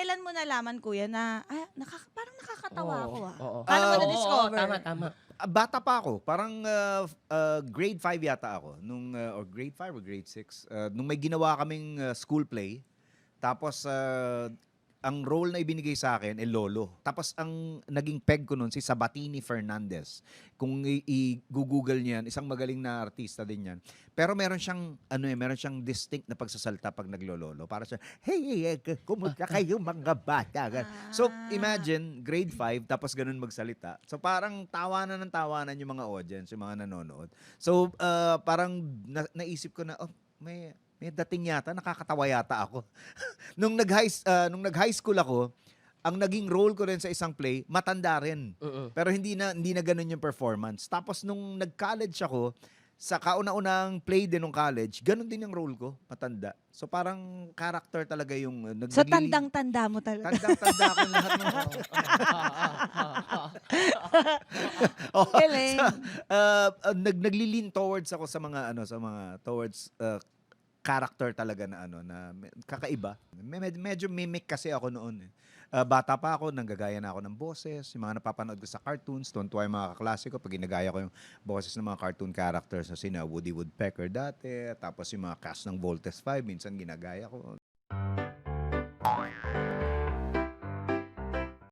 kailan mo nalaman kuya na, parang nakakatawa ako Oo. Paano mo Oo, na-discover? tama. Bata pa ako, parang grade 5 yata ako nung or grade 5 or grade 6 nung may ginawa kaming school play. Tapos ang role na ibinigay sa akin lolo. Tapos ang naging peg ko noon si Sabatini Fernandez. Kung i-google niyan, isang magaling na artista din 'yan. Pero meron siyang distinct na pagsasalita pag naglololo. Para siya, hey, kumusta kayo mga bata? So imagine grade 5 tapos ganun magsalita. So parang tawanan ng tawanan yung mga audience, yung mga nanonood. So parang naisip ko na may dating yata, nakakatawa yata ako. Nung nag-high school ako, ang naging role ko rin sa isang play, matanda rin. Pero hindi na ganoon yung performance. Tapos nung nag-college ako, sa kauna-unang play din nung college, ganun din yung role ko, matanda. So parang character talaga yung So tandang-tanda mo talaga. Tandang-tanda ako lahat ng Galing. naglilin towards ako sa mga towards character talaga na kakaiba. Medyo mimic kasi ako noon. Bata pa ako, nanggagaya na ako ng boses. Yung mga napapanood ko sa cartoons, tuwan-tuwa yung mga kaklase ko pag ginagaya ko yung boses ng mga cartoon characters na sina Woody Woodpecker dati, tapos yung mga cast ng Voltes 5, minsan ginagaya ko.